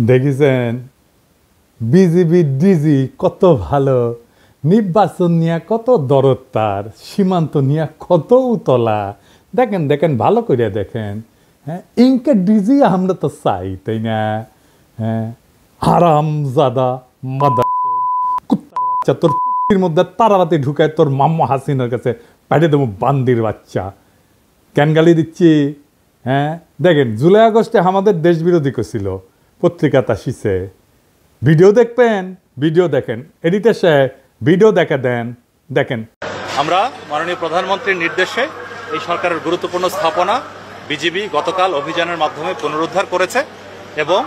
দেখেছেন BGB DG কত ভালো, নির্বাচন নিয়ে কত দরদ, তার সীমান্ত নিয়ে কত উতলা। দেখেন দেখেন ভালো করে দেখেন। হ্যাঁ, ইনকে ডিজি আমরা তো চাই, তাই না? হ্যাঁ, হারামজাদা মাদারচোদ, কুত্তার বাচ্চা, তোর পুটির মধ্যে তারাবাতি ঢুকায় তোর মাম্মা হাসিনার কাছে পাঠিয়ে দেবো, বান্দির বাচ্চা। কেন গালি দিচ্ছি? হ্যাঁ, দেখেন জুলাই আগস্টে আমাদের দেশ বিরোধী করছিল, পত্রিকা তাসিছে। ভিডিও দেখবেন, ভিডিও দেখেন, এডিটর সাহেব ভিডিও দেখা দেন, দেখেন। আমরা মাননীয় প্রধানমন্ত্রীর নির্দেশে এই সরকারের গুরুত্বপূর্ণ স্থাপনা বিজিবি গতকাল অভিযানের মাধ্যমে পুনরুদ্ধার করেছে এবং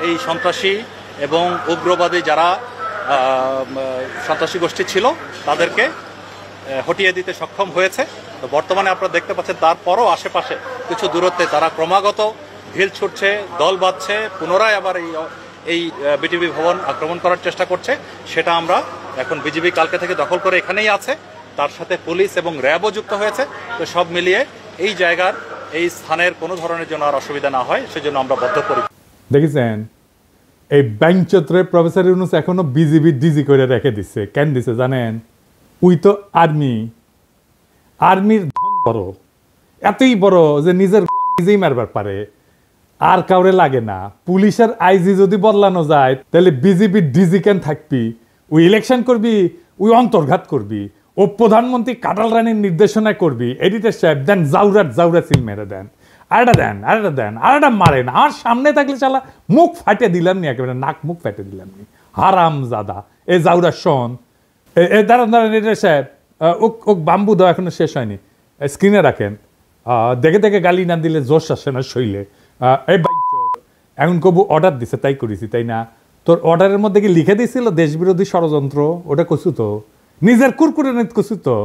এই সন্ত্রাসী এবং উগ্রবাদী যারা সন্ত্রাসী গোষ্ঠী ছিল তাদেরকে হটিয়ে দিতে সক্ষম হয়েছে। তো বর্তমানে আপনারা দেখতে পাচ্ছেন তারপরও আশেপাশে কিছু দূরত্বে তারা ক্রমাগত ঢিল ছুটছে, দল বাঁধছে, পুনরায় আবার এই বিটিভি ভবন আক্রমণ করার চেষ্টা করছে। সেটা আমরা এখন বিজিবি কালকে থেকে দখল করে এখানেই আছে, তার সাথে পুলিশ এবং র্যাবও যুক্ত হয়েছে। তো সব মিলিয়ে এই জায়গার এই স্থানের কোনো ধরনের জন্য আর অসুবিধা না হয় সেজন্য আমরা বদ্ধপরি। দেখেছেন এই ব্যাংচত্রে প্রফেসর ইউনূস এখনো বিজিবি ডিজি করে রেখে দিচ্ছে। কেন দিছে জানেন? উই তো আর্মির ধন বড়, এতই বড় যে নিজের নিজেই মারবার পারে, আর কাউরে লাগে না। পুলিশের আইজি যদি বদলানো যায় তাহলে বিজিবি ডিজি কেন থাকবি? ওই ইলেকশন করবি, ওই অন্তর্ঘাত করবি, ও প্রধানমন্ত্রী কাটাল রানীর নির্দেশনায় করবি। এডিটর সাহেব দেন জাউরা সিল মেরে দেন, আরেকটা মারেন। আর সামনে থাকলে চালা মুখ ফাটে দিলাম নি, একেবারে নাক মুখ ফাটে দিলাম নি। হারাম জাদা এ জাউরা শোন, দাঁড়ান এডিটর সাহেব, ও বাম্বু দেওয়া এখনো শেষ হয়নি, স্ক্রিনে রাখেন। দেখে দেখে গালি না দিলে জোশ আসে না শৈলে। এই এখন কবু অর্ডার দিছে তাই করেছি, তাই না? তোর অর্ডারের মধ্যে কি লিখে দিয়েছিল দেশবিরোধী ষড়যন্ত্র? ওটা কছু তো নিজের কুরকুরে নেত কছু তো।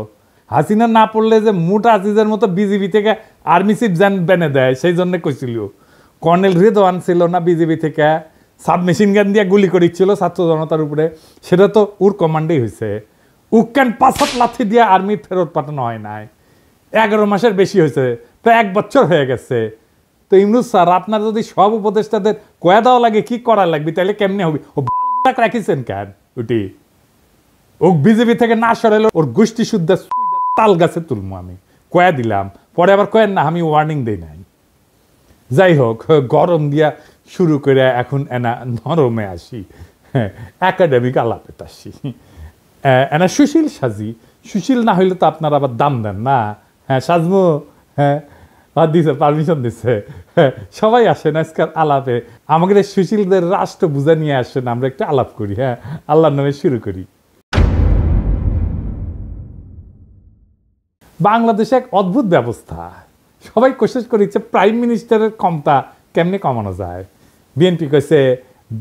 হাসিনা না পড়লে যে মোটা আজিজের মতো বিজিবি থেকে আর্মি চিফ জান বেনে দেয়, সেই জন্য কইছিল। কর্নেল রেদওয়ান ছিল না বিজিবি থেকে, সাবমেশিন গান দিয়ে গুলি করেছিল ছাত্র জনতার উপরে, সেটা তো ওর কমান্ডেই হয়েছে। উক্কান 5 লাথি দিয়ে আর্মি ফেরত পাঠানো হয় নাই, 11 মাসের বেশি হয়েছে, প্রায় 1 বছর হয়ে গেছে। তো ইমরুজ স্যার, আপনার যদি সব উপদেষ্টাদের কয়া দেওয়া লাগে কি করা লাগবে, তাহলে কেমনে হবে? ও রাখিছেন কেন? ওটি ও বিজেপি থেকে না সরাইল ওর গোষ্ঠী শুদ্ধ তাল গাছে তুলবো আমি, কয়া দিলাম। পরে আবার কয়েন না আমি ওয়ার্নিং দেই নাই। যাই হোক, গরম দিয়া শুরু করে এখন এনা নরমে আসি, একাডেমিক আলাপে আসি। এনা সুশীল সাজি, সুশীল না হইলে তো আপনারা আবার দাম দেন না। হ্যাঁ সাজমো, হ্যাঁ দিছে, পারমিশন দিছে। সবাই আসেন আজকাল আলাপে, আমাদের সুশীলদের রাষ্ট্র বুঝা নিয়ে আসেন, আমরা একটা আলাপ করি। হ্যাঁ, আল্লাহর নামে শুরু করি। বাংলাদেশে এক অদ্ভুত ব্যবস্থা, সবাই কোশিশ করেছে প্রাইম মিনিস্টারের ক্ষমতা কেমনে কমানো যায়। বিএনপি কইছে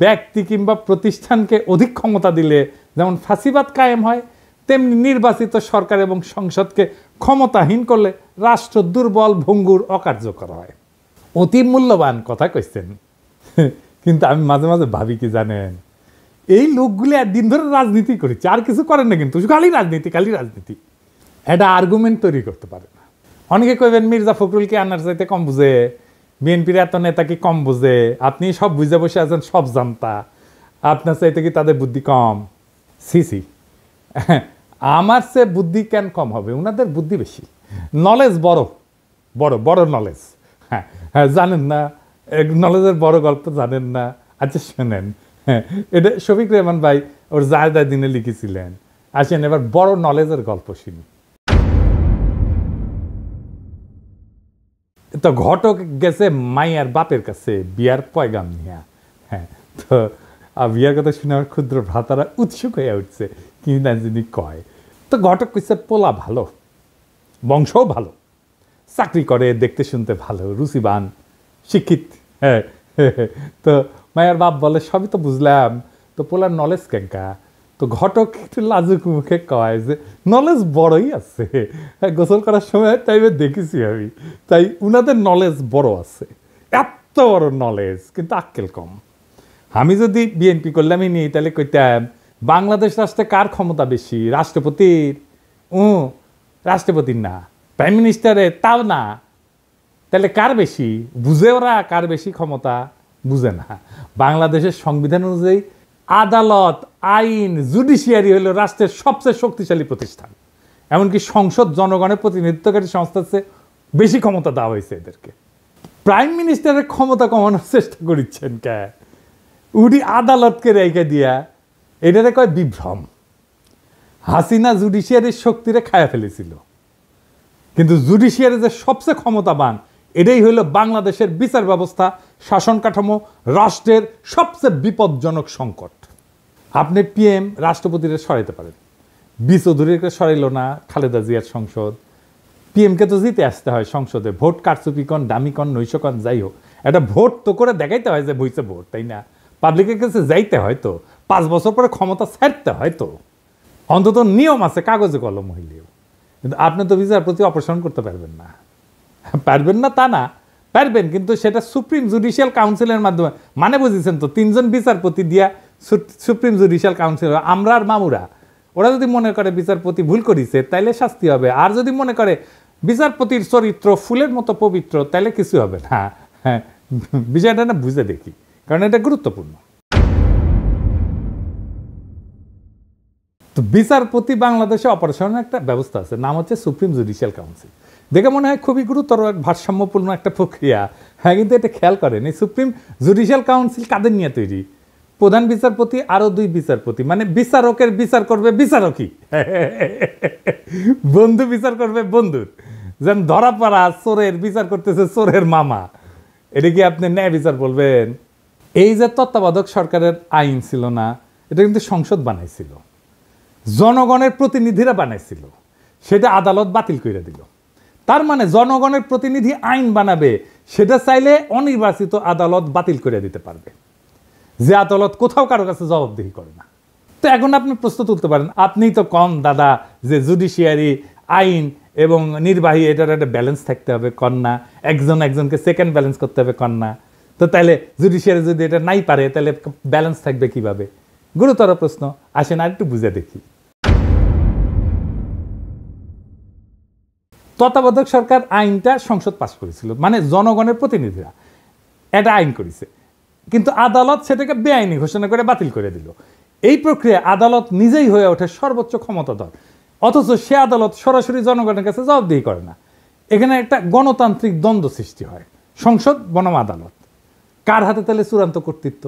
ব্যক্তি কিংবা প্রতিষ্ঠানকে অধিক ক্ষমতা দিলে যেমন ফাঁসিবাদ কায়েম হয়, তেমনি নির্বাচিত সরকার এবং সংসদকে ক্ষমতাহীন করলে রাষ্ট্র দুর্বল, ভঙ্গুর, অকার্যকর হয়। অতি মূল্যবান কথা কইছেন, কিন্তু আমি মাঝে মাঝে ভাবি কি জানেন, এই লোকগুলি একদিন ধরে রাজনীতি করেছে, আর কিছু করেন না, কিন্তু খালি রাজনীতি। এটা আর্গুমেন্ট তৈরি করতে পারে না। অনেকে কইবেন মির্জা ফখরুলকে আনার চাইতে কম বুঝে, বিএনপির এত নেতা কি কম বুঝে? আপনি সব বুঝে বসে আছেন, সব জানতা, আপনার চাইতে কি তাদের বুদ্ধি কম? সি আমার সে বুদ্ধি কেন কম হবে? ওনাদের বুদ্ধি বেশি, নলেজ বড় নলেজ। হ্যাঁ হ্যাঁ, জানেন না নলেজের বড় গল্প জানেন না? আচ্ছা শোনেন, হ্যাঁ, এটা শফিক রেহমান ভাই ওর জায়দা দিনে লিখেছিলেন। আসেন এবার বড় নলেজের গল্প শুনি। তো ঘটক গেছে মাইয়ার বাপের কাছে বিয়ার পয়গাম নিয়া। হ্যাঁ, তো বিয়ার কথা শুনে আমার ক্ষুদ্র ভ্রাতারা উৎসুক হয়ে উঠছে, কি না যিনি কয়। তো ঘটক কইছে পোলা ভালো, বংশও ভালো, চাকরি করে, দেখতে শুনতে ভালো, রুচিবান, শিক্ষিত। হ্যাঁ, তো মায়ের বাপ বলে সবই তো বুঝলাম, তো পোলার নলেজ কেঙ্কা? তো ঘটক একটু লাজুক মুখে কয় যে নলেজ বড়ই আছে, গোসল করার সময় টাইমে দেখেছি আমি, তাই উনাদের নলেজ বড় আছে, এত বড় নলেজ, কিন্তু আক্কেল কম। আমি যদি বিএনপি করলামই নি, তাহলে কইতাম বাংলাদেশ রাষ্ট্রে কার ক্ষমতা বেশি? রাষ্ট্রপতির? রাষ্ট্রপতির না, প্রাইম মিনিস্টারের? তাও না। তাহলে কার বেশি? বুঝে ওরা কার বেশি ক্ষমতা? বুঝে না। বাংলাদেশের সংবিধান অনুযায়ী আদালত, আইন, জুডিশিয়ারি হলো রাষ্ট্রের সবচেয়ে শক্তিশালী প্রতিষ্ঠান। এমনকি সংসদ জনগণের প্রতিনিধিত্বকারী সংস্থার চেয়ে বেশি ক্ষমতা দেওয়া হয়েছে এদেরকে। প্রাইম মিনিস্টারের ক্ষমতা কমানোর চেষ্টা করিচ্ছেন কে? উনি আদালতকে রেখে দিয়া, এটারে কয় বিভ্রম। হাসিনা জুডিশিয়ারির শক্তিরে খায়া ফেলেছিল, কিন্তু জুডিশিয়ারি যে সবচেয়ে ক্ষমতাবান, এটাই হইল বাংলাদেশের বিচার ব্যবস্থা, শাসন কাঠামো, রাষ্ট্রের সবচেয়ে বিপজ্জনক সংকট। আপনি পিএম রাষ্ট্রপতিরে সরাইতে পারেন, চৌধুরীকে সরাইল না খালেদা জিয়ার সংসদ। পিএমকে তো জিতে আসতে হয় সংসদে, ভোট কারচুপি কন, দামি কন, নৈশ কন, যাই হোক, একটা ভোট তো করে দেখাইতে হয় যে বইছে ভোট, তাই না? পাবলিকের কাছে যাইতে হয় তো, 5 বছর পরে ক্ষমতা ছাড়তে হয় তো, অন্তত নিয়ম আছে কাগজে কলম হইলেও। কিন্তু আপনি তো বিচারপতি অপসারণ করতে পারবেন না। পারবেন না তা না, পারবেন, কিন্তু সেটা সুপ্রিম জুডিশিয়াল কাউন্সিলের মাধ্যমে। মানে বুঝেছেন তো, 3 জন বিচারপতি দিয়া সুপ্রিম জুডিশিয়াল কাউন্সিল, আমরা আর মামুরা, ওরা যদি মনে করে বিচারপতি ভুল করেছে তাইলে শাস্তি হবে, আর যদি মনে করে বিচারপতির চরিত্র ফুলের মতো পবিত্র তাইলে কিছু হবে না। হ্যাঁ, বিষয়টা না বুঝে দেখি, কারণ এটা গুরুত্বপূর্ণ। তো বিচারপতি বাংলাদেশে অপারেশনের একটা ব্যবস্থা আছে, নাম হচ্ছে সুপ্রিম জুডিশিয়াল কাউন্সিল। দেখে মনে হয় খুবই গুরুতর, ভারসাম্যপূর্ণ একটা প্রক্রিয়া। হ্যাঁ, কিন্তু এটা খেয়াল করেন, এই সুপ্রিম জুডিশিয়াল কাউন্সিল কাদের নিয়ে তৈরি? প্রধান বিচারপতি আরো 2 বিচারপতি, মানে বিচারকের বিচার করবে বিচারকই, বন্ধু বিচার করবে বন্ধুর। যেন ধরা পড়া চোরের বিচার করতেছে চোরের মামা, এটা কি আপনি ন্যায় বিচার বলবেন? এই যে তত্ত্বাবধায়ক সরকারের আইন ছিল না, এটা কিন্তু সংসদ বানাইছিল, জনগণের প্রতিনিধিরা বানাইছিল, সেটা আদালত বাতিল করে দিল। তার মানে জনগণের প্রতিনিধি আইন বানাবে, সেটা চাইলে অনির্বাচিত আদালত বাতিল করে দিতে পারবে, যে আদালত কোথাও কারো কাছে জবাবদিহি করে না। তো এখন আপনি প্রশ্ন তুলতে পারেন, আপনিই তো কন দাদা যে জুডিশিয়ারি, আইন এবং নির্বাহী, এটার একটা ব্যালেন্স থাকতে হবে, কন না? একজন একজনকে সেকেন্ড ব্যালেন্স করতে হবে, কন না? তো তাহলে জুডিশিয়ারি যদি এটা নাই পারে, তাহলে ব্যালেন্স থাকবে কিভাবে? গুরুতর প্রশ্ন। আসেন আর একটু বুঝে দেখি। তত্ত্বাবধায়ক সরকার আইনটা সংসদ পাস করেছিল, মানে জনগণের প্রতিনিধিরা এটা আইন করেছে, কিন্তু আদালত সেটাকে বেআইনি ঘোষণা করে বাতিল করে দিল। এই প্রক্রিয়া আদালত নিজেই হয়ে ওঠে সর্বোচ্চ ক্ষমতাধর, অথচ সে আদালত সরাসরি জনগণের কাছে জবাবদিহি করে না। এখানে একটা গণতান্ত্রিক দ্বন্দ্ব সৃষ্টি হয়, সংসদ বনাম আদালত, কার হাতে তাহলে চূড়ান্ত কর্তৃত্ব?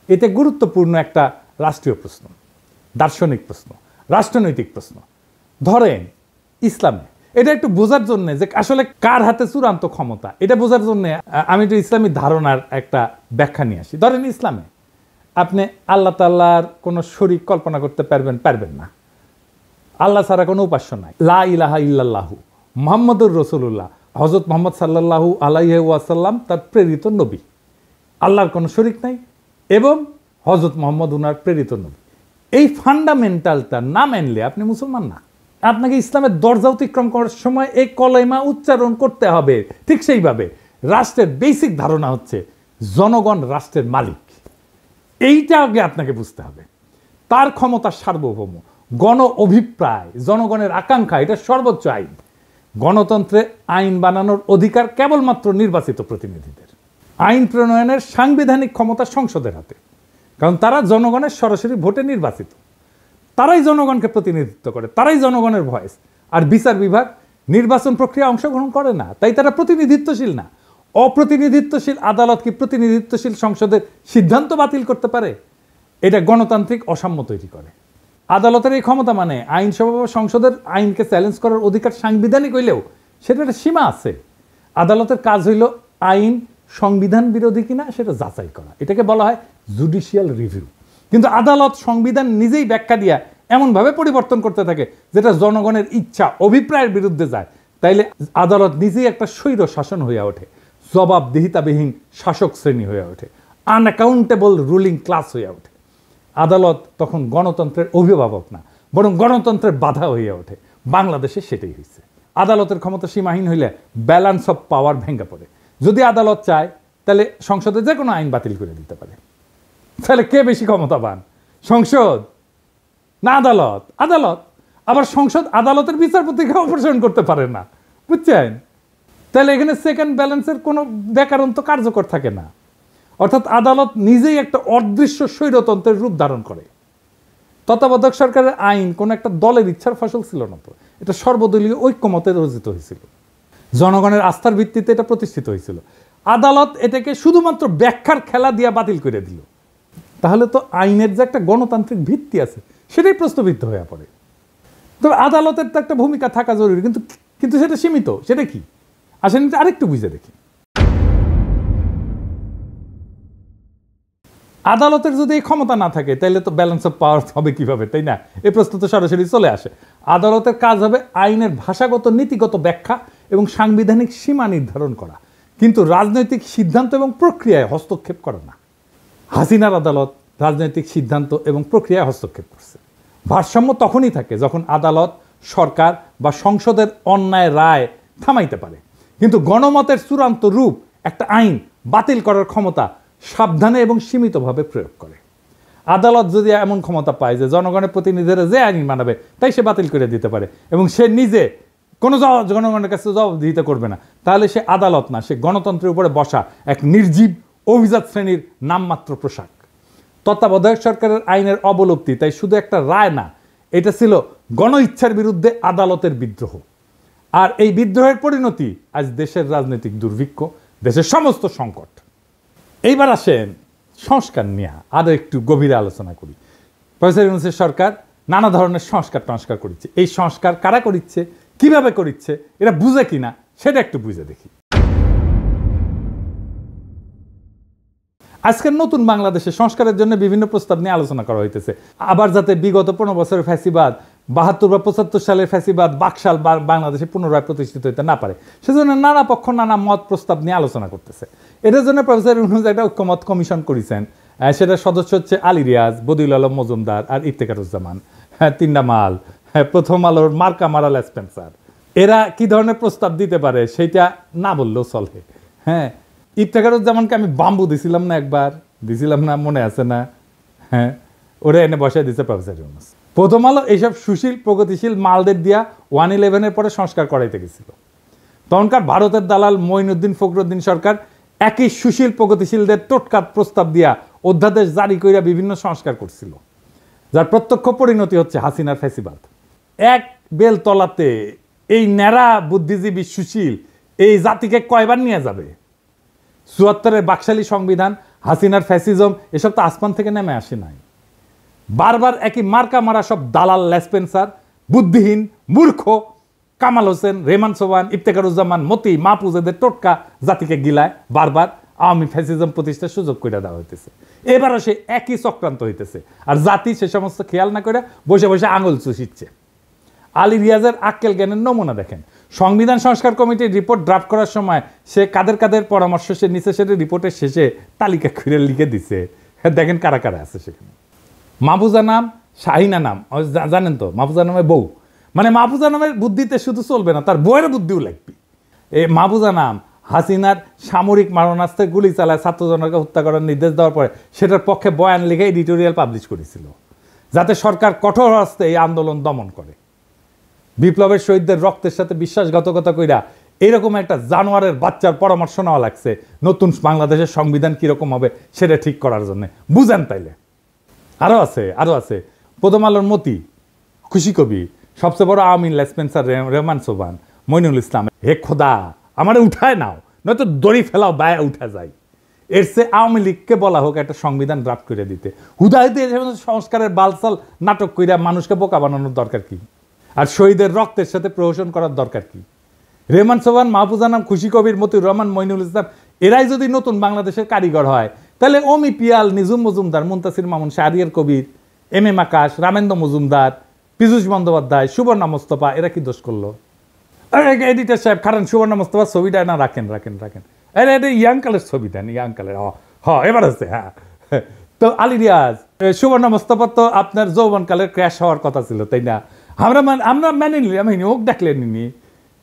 এতে গুরুত্বপূর্ণ একটা রাষ্ট্রীয় প্রশ্ন, দার্শনিক প্রশ্ন, রাষ্ট্রনৈতিক প্রশ্ন। ধরেন ইসলামে, এটা একটু বোঝার জন্য যে আসলে কার হাতে চূড়ান্ত ক্ষমতা, এটা বোঝার জন্য আমি একটু ইসলামী ধারণার একটা ব্যাখ্যা নিয়ে আসি। ধরেন ইসলামে আপনি আল্লাহ তাআলার কোনো শরীক কল্পনা করতে পারবেন না, আল্লাহ ছাড়া কোনো উপাস্য নাই, লা ইলাহা ইল্লাল্লাহু মুহাম্মাদুর রাসূলুল্লাহ, হযরত মুহাম্মদ সাল্লাল্লাহু আলাইহি ওয়াসাল্লাম তার প্রেরিত নবী, আল্লাহর কোনো শরীক নাই এবং হযরত মুহাম্মদ উনার প্রেরিত নবী। এই ফান্ডামেন্টালটা না মানলে আপনি মুসলমান না। আপনাকে ইসলামের দরজা অতিক্রম করার সময় এই কলেমা উচ্চারণ করতে হবে। ঠিক সেইভাবে রাষ্ট্রের বেসিক ধারণা হচ্ছে জনগণ রাষ্ট্রের মালিক, এইটা আগে আপনাকে বুঝতে হবে। তার ক্ষমতা সার্বভৌম, গণ অভিপ্রায়, জনগণের আকাঙ্ক্ষা, এটা সর্বোচ্চ আইন। গণতন্ত্রে আইন বানানোর অধিকার কেবলমাত্র নির্বাচিত প্রতিনিধিদের। আইন প্রণয়নের সাংবিধানিক ক্ষমতা সংসদের হাতে, কারণ তারা জনগণের সরাসরি ভোটে নির্বাচিত, তারাই জনগণকে প্রতিনিধিত্ব করে, তারাই জনগণের ভয়েস। আর বিচার বিভাগ নির্বাচন প্রক্রিয়া অংশগ্রহণ করে না, তাই তারা প্রতিনিধিত্বশীল না। অপ্রতিনিধিত্বশীল আদালত কি প্রতিনিধিত্বশীল সংসদের সিদ্ধান্ত বাতিল করতে পারে? এটা গণতান্ত্রিক অসাম্য তৈরি করে। আদালতের এই ক্ষমতা মানে আইনসভা বা সংসদের আইনকে চ্যালেঞ্জ করার অধিকার সাংবিধানিক হইলেও সেটা একটা সীমা আছে। আদালতের কাজ হইল আইন সংবিধান বিরোধী কিনা সেটা যাচাই করা, এটাকে বলা হয় জুডিশিয়াল রিভিউ। কিন্তু আদালত সংবিধান নিজেই ব্যাখ্যা দিয়া এমনভাবে পরিবর্তন করতে থাকে যেটা জনগণের ইচ্ছা অভিপ্রায়ের বিরুদ্ধে যায়, তাইলে আদালত নিজেই একটা স্বৈর শাসন হয়ে ওঠে, জবাবদিহিতাবিহীন শাসক শ্রেণী হয়ে ওঠে, আনঅ্যাকাউন্টেবল রুলিং ক্লাস হয়ে ওঠে। আদালত তখন গণতন্ত্রের অভিভাবক না, বরং গণতন্ত্রের বাধা হয়ে ওঠে। বাংলাদেশে সেটাই হয়েছে। আদালতের ক্ষমতা সীমাহীন হইলে ব্যালেন্স অফ পাওয়ার ভেঙে পড়ে। যদি আদালত চায় তাহলে সংসদে যে কোনো আইন বাতিল করে দিতে পারে। তাহলে কে বেশি ক্ষমতাবান, সংসদ না আদালত? আদালত। আবার সংসদ আদালতের বিচারপতিকে অপসারণ করতে পারে না, বুঝছেন? তাহলে এখানে সেকেন্ড ব্যালেন্সের কোনো ব্যাকরণ তো কার্যকর থাকে না। অর্থাৎ আদালত নিজেই একটা অদৃশ্য স্বৈরতন্ত্রের রূপ ধারণ করে। তত্ত্বাবধায়ক সরকারের আইন কোনো একটা দলের ইচ্ছার ফসল ছিল না, তো এটা সর্বদলীয় ঐক্যমতে রচিত হয়েছিল, জনগণের আস্থার ভিত্তিতে এটা প্রতিষ্ঠিত হয়েছিল। আদালত এটাকে শুধুমাত্র ব্যাখ্যার খেলা দিয়ে বাতিল করে দিল। তাহলে তো আইনের যে একটা গণতান্ত্রিক ভিত্তি আছে সেটাই প্রশ্নবিদ্ধ হয়ে পড়ে। তবে আদালতের তো একটা ভূমিকা থাকা জরুরি, কিন্তু সেটা সীমিত। সেটা কি আসেন আরেকটু বুঝে দেখি। আদালতের যদি এই ক্ষমতা না থাকে তাহলে তো ব্যালেন্স অফ পাওয়ার হবে কিভাবে, তাই না? এই প্রশ্ন তো সরাসরি চলে আসে। আদালতের কাজ হবে আইনের ভাষাগত নীতিগত ব্যাখ্যা এবং সাংবিধানিক সীমা নির্ধারণ করা, কিন্তু রাজনৈতিক সিদ্ধান্ত এবং প্রক্রিয়ায় হস্তক্ষেপ করে না। হাসিনার আদালত রাজনৈতিক সিদ্ধান্ত এবং প্রক্রিয়ায় হস্তক্ষেপ করছে। ভারসাম্য তখনই থাকে যখন আদালত, সরকার বা সংসদের অন্যায় রায় থামাইতে পারে, কিন্তু গণমতের চূড়ান্ত রূপ একটা আইন বাতিল করার ক্ষমতা সাবধানে এবং সীমিতভাবে প্রয়োগ করে। আদালত যদি এমন ক্ষমতা পায় যে জনগণের প্রতিনিধিরা যে আইন মানাবে তাই সে বাতিল করে দিতে পারে এবং সে নিজে কোনো জনগণের কাছে জবাবদিহিতা করবে না, তাহলে সে আদালত না, সে গণতন্ত্রের উপরে বসা এক নির্জীব অভিজাত শ্রেণীর নামমাত্র পোশাক। তত্ত্বাবধায়ক সরকারের আইনের অবলুপ্তি তাই শুধু একটা রায় না, এটা ছিল গণ ইচ্ছার বিরুদ্ধে আদালতের বিদ্রোহ। আর এই বিদ্রোহের পরিণতি আজ দেশের রাজনৈতিক দুর্ভিক্ষ, দেশের সমস্ত সংকট। এইবার আসেন সংস্কার নিয়ে আরো একটু গভীরে আলোচনা করি। প্রফেসর ইউনূসের সরকার নানা ধরনের সংস্কার করেছে। এই সংস্কার কারা করিচ্ছে, কিভাবে করিচ্ছে, এটা বুঝে কিনা সেটা একটু বুঝে দেখি। আজকের নতুন বাংলাদেশে সংস্কারের জন্য বিভিন্ন প্রস্তাব নিয়ে আলোচনা করা হইতেছে। আবার যাতে বিগত 15 বছরের ফ্যাসিবাদ, 72 বা 75 সালের ফ্যাসিবাদ বাকশাল বাংলাদেশে পুনরায় প্রতিষ্ঠিত হইতে না পারে, সেজন্য নানা পক্ষ নানা মত প্রস্তাব নিয়ে আলোচনা করতেছে। এটার জন্য প্রফেসর ইউনূস একটা ঐক্যমত কমিশন করেছেন। সেটার সদস্য হচ্ছে আলী রিয়াজ, বদিউল আলম মজুমদার আর ইফতেখারুজ্জামান, তিনটা মাল, প্রথম আলোর মার্কা মারাল স্পেন্সার। এরা কি ধরনের প্রস্তাব দিতে পারে সেটা না বললেও চলে। হ্যাঁ, ইফতেখারুজ্জামানকে আমি বাম্বু দিছিলাম না, একবার দিছিলাম না, মনে আছে না? হ্যাঁ, ওরা এনে বসায় দিচ্ছে প্রফেসর ইউনূস। প্রথম আলো এইসব সুশীল প্রগতিশীল মালদের দিয়া 111-এর পরে সংস্কার করাইতে গেছিল। তখনকার ভারতের দালাল মঈনুদ্দিন ফখরুদ্দিন সরকার একই সুশীল প্রগতিশীলদের টোটকা প্রস্তাব দিয়া অধ্যাদেশ জারি কইরা বিভিন্ন সংস্কার করছিল, যার প্রত্যক্ষ পরিণতি হচ্ছে হাসিনার ফ্যাসিবাদ। এক বেল তলাতে এই ন্যাড়া বুদ্ধিজীবী সুশীল এই জাতিকে কয়বার নিয়ে যাবে? ৭৪-এর বাকশালী সংবিধান, হাসিনার ফ্যাসিজম, এসব তো আসমান থেকে নেমে আসে নাই। বারবার একই মার্কা মারা সব দালাল লেসপেন্সার, বুদ্ধিহীন মূর্খ কামাল হোসেন, রেহমান সোবহান, ইফতেখারুজ্জামান, মতি, মাহফুজ এদের টোটকা জাতিকে গিলায় বারবার আওয়ামী ফ্যাসিজম প্রতিষ্ঠার সুযোগ করে দেওয়া হইতেছে। এবারও সে একই চক্রান্ত হইতেছে, আর জাতি সে সমস্ত খেয়াল না করে বসে বসে আঙুল চুষিচ্ছে। আলী রিয়াজের আক্কেল জ্ঞানের নমুনা দেখেন। সংবিধান সংস্কার কমিটির রিপোর্ট ড্রাফট করার সময় সে কাদের পরামর্শ সে নিচে, সেটা রিপোর্টের শেষে তালিকা করে লিখে দিছে। দেখেন কারা কারা আছে সেখানে। মাহফুজা নাম, শাহিনা নাম, জানেন তো মাহফুজা নামের বউ, মানে মাহফুজা নামের বুদ্ধিতে শুধু চলবে না, তার বউয়ের বুদ্ধিও লাগবে। এই মাহফুজা নাম হাসিনার সামরিক মারণাস্ত্রে গুলি চালায় ছাত্রজনকে হত্যা করার নির্দেশ দেওয়ার পরে সেটার পক্ষে বয়ান লিখে এডিটোরিয়াল পাবলিশ করেছিল, যাতে সরকার কঠোর হস্তে এই আন্দোলন দমন করে। বিপ্লবের শহীদদের রক্তের সাথে বিশ্বাসঘাতকতা কইরা এইরকম একটা জানোয়ারের বাচ্চার পরামর্শ নেওয়া লাগছে নতুন বাংলাদেশের সংবিধান কিরকম হবে সেটা ঠিক করার জন্য। বুঝেন তাইলে? আরো আছে প্রথম আলোর মতি, খুশি কবি, সবচেয়ে বড় আওয়ামী লেসপেন্সার রেহমান সোবহান, মইনুল ইসলাম। হে খোদা, আমারে উঠায় নাও, নয়তো দড়ি ফেলাও, বায়া উঠা যায়। এর চেয়ে আওয়ামী লীগকে বলা হোক একটা সংবিধান ড্রাফট করে দিতে। হুদাহুদি সংস্কারের বালসাল নাটক কইরা মানুষকে বোকা বানানোর দরকার কি? আর শহীদের রক্তের সাথে প্রহসন করার দরকার কি? রেহমান সোবহান, মাহফুজা নাম, খুশি কবির, মতিউর রহমান, মইনুল ইসলাম এরাই যদি নতুন বাংলাদেশের কারিগর হয়, তাহলে অমি পিয়াল, নিজুম মজুমদার, মুনতাসির মামুন, শাহরিয়ার কবির, এম আকাশ, রামেন্দ্র মজুমদার, পীযূষ বন্দ্যোপাধ্যায়, সুবর্ণা মোস্তফা এরা কি দোষ করলো? এডিটর সাহেব খারান, সুবর্ণা মোস্তফা ছবিটা না রাখেন। আরে এটা ইয়াংকালের ছবি দেন, ইয়াংকালের। এবার আছে। হ্যাঁ, তো আলী রিয়াজ, সুবর্ণা মোস্তফা তো আপনার যৌবনকালের ক্র্যাশ হওয়ার কথা ছিল, তাই না? আমরা মেনে নিলাম, হোক ডাকলেন নি।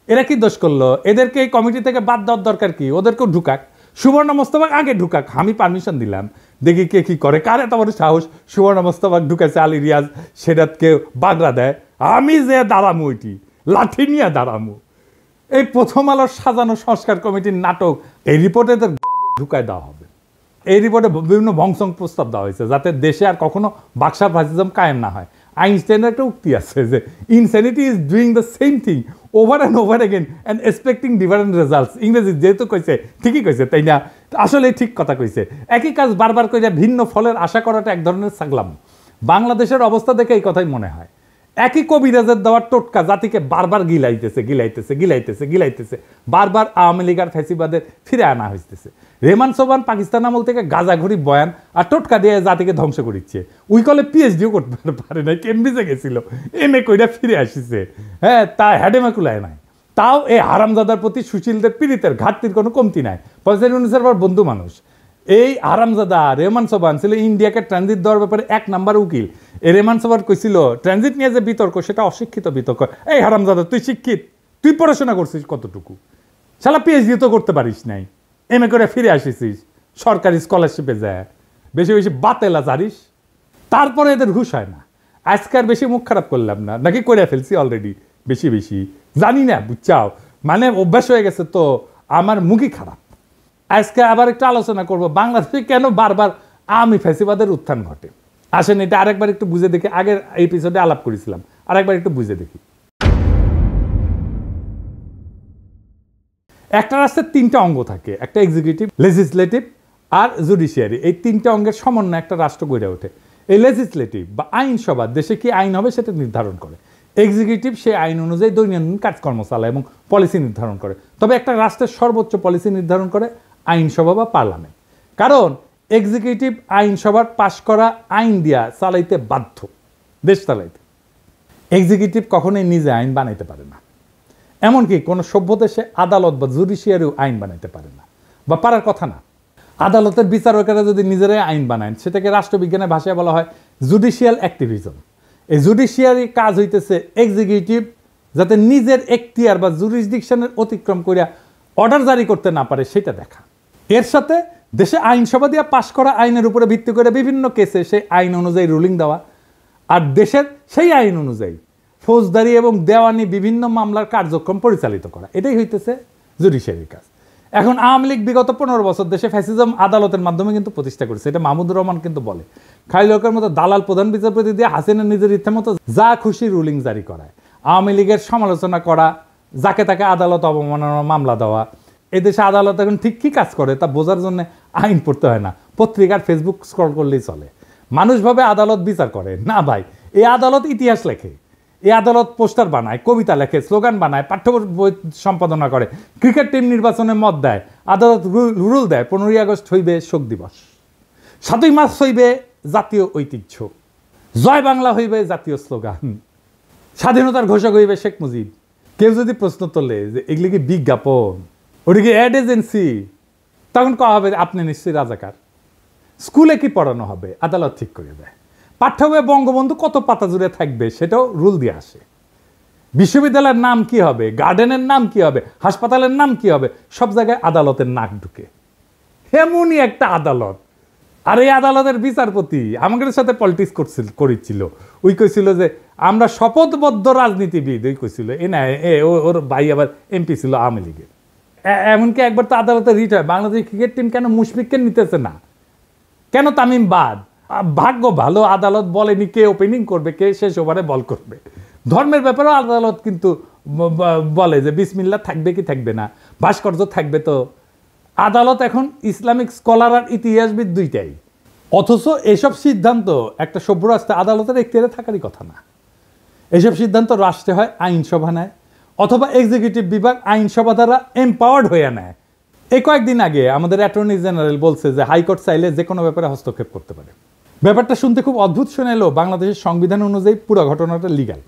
এরা কি দোষ করলো? এদেরকে এই কমিটি থেকে বাদ দেওয়ার দরকার কি? ওদেরকেও ঢুকাক, সুবর্ণা মোস্তফা আগে ঢুকাক, আমি পারমিশন দিলাম, দেখি কে কি করে। কার এত বড় সাহস সুবর্ণা মোস্তফা ঢুকাইছে, আলী রিয়াজ সেটাকে বাগড়া দেয়, আমি যে দাঁড়ামু, ওইটি লাঠি নিয়ে দাঁড়ামু। এই প্রথম আলোর সাজানো সংস্কার কমিটির নাটক, এই রিপোর্টে ঢুকায় দেওয়া হবে। এই রিপোর্টে বিভিন্ন ভংসং প্রস্তাব দেওয়া হয়েছে যাতে দেশে আর কখনো বাকশা ফাসিজম কায়েম না হয়। আইনস্টাইনের একটা উক্তি আছে যে insanity is doing the same thing over and over again and expecting different results. ইংরেজি যেহেতু কইছে ঠিকই কইছে, তাই না? আসলে ঠিক কথা কইছে। একই কাজ বারবার করে ভিন্ন ফলের আশা করাটা এক ধরনের ছাগলাম। বাংলাদেশের অবস্থা দেখে এই কথাই মনে হয়। একই কবিরাজের দেওয়ার টোটকা জাতিকে বারবার গিলাইতেছে, বারবার আওয়ামী লীগ আর ফ্যাসিবাদের ফিরে আনা হইতেছে। রেহমান সোবহান পাকিস্তান আমল থেকে গাজাঘড়ি বয়ান আর টোটকা দিয়ে জাতিকে ধ্বংস করিচ্ছে। উই কলে পিএইচডিও করতে পারে নাই, কেমব্রিজে গেছিল, এমএ কইরা ফিরে আসিছে। হ্যাঁ, তা হ্যাডেমা কুলায় নাই। তাও এই হারামজাদার প্রতি সুশীলদের পীড়িতের ঘাটতির কোনো কমতি নাই। পয়সানুসার বন্ধু মানুষ এই হারামজাদা রেহমান সোবহান ছিল ইন্ডিয়াকে ট্রানজিট দেওয়ার ব্যাপারে 1 নাম্বার উকিল। এই রেহমান সোবহান কইছিল ট্রানজিট নিয়ে যে বিতর্ক সেটা অশিক্ষিত বিতর্ক। এই হারামজাদা, তুই শিক্ষিত, তুই পড়াশোনা করছিস কতটুকু? শালা পিএইচডি তো করতে পারিস নাই, এমএ করে ফিরে আসিস সরকারি স্কলারশিপে যায়, বেশি বেশি বাতেলা জারিস, তারপরে এদের হুশ হয় না। আজকার বেশি মুখ খারাপ করলাম না, নাকি করে ফেলছি অলরেডি বেশি বেশি, জানি না, বুঝছাও, মানে অভ্যাস হয়ে গেছে তো আমার মুখই খারাপ। আজকে আবার একটু আলোচনা করব বাংলাদেশে কেন বারবার আওয়ামী ফ্যাসিবাদের উত্থান ঘটে। আসেন এটা আরেকবার একটু বুঝে দেখি। আগের এপিসোডে আলাপ করেছিলাম, আরেকবার একটু বুঝে দেখি। একটা রাষ্ট্রের 3টা অঙ্গ থাকে, একটা এক্সিকিউটিভ, লেজিসলেটিভ আর জুডিশিয়ারি। এই 3টা অঙ্গের সমন্বয়ে একটা রাষ্ট্র গড়ে ওঠে। এই লেজিসলেটিভ বা আইনসভা দেশে কি আইন হবে সেটা নির্ধারণ করে। এক্সিকিউটিভ সেই আইন অনুযায়ী দৈনন্দিন কাজকর্ম চালায় এবং পলিসি নির্ধারণ করে। তবে একটা রাষ্ট্রের সর্বোচ্চ পলিসি নির্ধারণ করে আইনসভা বা পার্লামেন্ট। কারণ এক্সিকিউটিভ আইনসভার পাশ করা আইন দিয়া চালাইতে বাধ্য, দেশ চালাইতে। এক্সিকিউটিভ কখনোই নিজে আইন বানাইতে পারে না, এমনকি কোনো সভ্য দেশে আদালত বা জুডিশিয়ারিও আইন বানাইতে পারে না, বা পারার কথা না। আদালতের বিচারকেরা যদি নিজেরাই আইন বানায় সেটাকে রাষ্ট্রবিজ্ঞানের ভাষায় বলা হয় জুডিশিয়াল অ্যাক্টিভিজম। এই জুডিশিয়ারি কাজ হইতেছে এক্সিকিউটিভ যাতে নিজের এখতিয়ার বা জুরিসডিকশনের অতিক্রম করিয়া অর্ডার জারি করতে না পারে সেটা দেখা। এর সাথে দেশে আইনসভা দিয়া পাশ করা আইনের উপরে ভিত্তি করে বিভিন্ন কেসে সেই আইন অনুযায়ী রুলিং দেওয়া, আর দেশের সেই আইন অনুযায়ী ফৌজদারি এবং দেওয়ানি বিভিন্ন মামলার কার্যক্রম পরিচালিত করা। এটাই হইতেছে জুডিশিয়ারির কাজ। এখন আওয়ামী লীগ বিগত 15 বছর দেশে ফ্যাসিজম আদালতের মাধ্যমে কিন্তু প্রতিষ্ঠা করেছে। এটা মাহমুদুর রহমান কিন্তু বলে, খাইলকের মতো দালাল প্রধান বিচারপতি দিয়ে হাসিনা নিজের ইচ্ছা মতো যা খুশি রুলিং জারি করায়। আওয়ামী লীগের সমালোচনা করা, যাকে তাকে আদালত অবমাননার মামলা দেওয়া। এদেশে আদালত এখন ঠিক কী কাজ করে তা বোঝার জন্য আইন পড়তে হয় না, পত্রিকার ফেসবুক স্ক্রল করলেই চলে। মানুষ ভাবে আদালত বিচার করে না ভাই, এই আদালত ইতিহাস লেখে, এই আদালত পোস্টার বানায়, কবিতা লেখে, স্লোগান বানায়, পাঠ্য বই সম্পাদনা করে, ক্রিকেট টিম নির্বাচনে মত দেয়। আদালত রুল দেয় 15ই আগস্ট হইবে শোক দিবস, 7ই মার্চ হইবে জাতীয় ঐতিহ্য, জয় বাংলা হইবে জাতীয় স্লোগান, স্বাধীনতার ঘোষক হইবে শেখ মুজিব। কেউ যদি প্রশ্ন তোলে যে এগুলি কি বিজ্ঞাপন, ওটা কি অ্যাড এজেন্সি, তখন কয়া হবে আপনি নিশ্চয়ই রাজাকার। স্কুলে কি পড়ানো হবে আদালত ঠিক করে দেয়। পাঠ্য বইয়ে বঙ্গবন্ধু কত পাতা জুড়ে থাকবে সেটাও রুল দিয়ে আসে। বিশ্ববিদ্যালয়ের নাম কি হবে, গার্ডেনের নাম কি হবে, হাসপাতালের নাম কি হবে, সব জায়গায় আদালতের নাক ঢুকে। এমনই একটা আদালত। আর এই আদালতের বিচারপতি আমাদের সাথে পলিটিক্স করেছিল। ওই কইছিল যে আমরা শপথবদ্ধ রাজনীতিবিদ, ওই কইছিল এ না ওর ভাই আবার এমপি ছিল আওয়ামী লীগের। এমনকি একবার তো আদালতে রিট হয়, বাংলাদেশ ক্রিকেট টিম কেন মুশফিককে নিতেছে না, কেন তামিম বাদ। ভাগ্য ভালো আদালত বলেনি কে ওপেনিং করবে, কে শেষ ওভারে বল করবে। ধর্মের ব্যাপারেও আদালত কিন্তু বলে যে বিসমিল্লাহ থাকবে কি থাকবে না, ভাস্কর্য থাকবে। তো আদালত এখন ইসলামিক স্কলার আর ইতিহাসবিদ দুইটাই। অথচ এসব সিদ্ধান্ত একটা সভ্য রাষ্ট্রে আদালতের এখতিয়ারে থাকারই কথা না। এসব সিদ্ধান্ত রাষ্ট্রে হয় আইনসভা নেয়, অথবা এক্সিকিউটিভ বিভাগ আইনসভা দ্বারা এম্পাওয়ার্ড হয়ে নেয়। এই কয়েকদিন আগে আমাদের অ্যাটর্নি জেনারেল বলছে যে হাইকোর্ট চাইলে যে কোনো ব্যাপারে হস্তক্ষেপ করতে পারে। ব্যাপারটা শুনতে খুব অদ্ভুত শোনালেও বাংলাদেশের সংবিধান অনুযায়ী পুরো ঘটনাটা লিগ্যাল।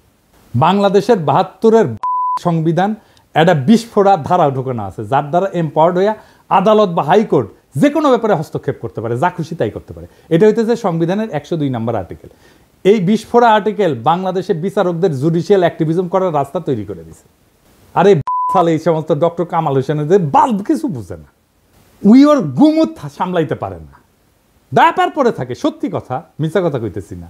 বাংলাদেশের 72-এর সংবিধান একটা বিস্ফোরা ধারা ঢোকানো আছে, যার দ্বারা এম্পাওয়ার্ড হইয়া আদালত বা হাইকোর্ট যে কোনো ব্যাপারে হস্তক্ষেপ করতে পারে, যা খুশি তাই করতে পারে। এটা হইতেছে সংবিধানের 102 নম্বর আর্টিকেল। এই বিস্ফোরা আর্টিকেল বাংলাদেশে বিচারকদের জুডিশিয়াল অ্যাক্টিভিজম করার রাস্তা তৈরি করে দিছে। আর এই সালে এই সমস্ত ডক্টর কামাল হোসেনের বাল্ব কিছু বুঝে না, উই ওর গুমুত সামলাইতে পারে না, দায়পার পরে থাকে। সত্যি কথা, মিথ্যা কথা কইতেছি না।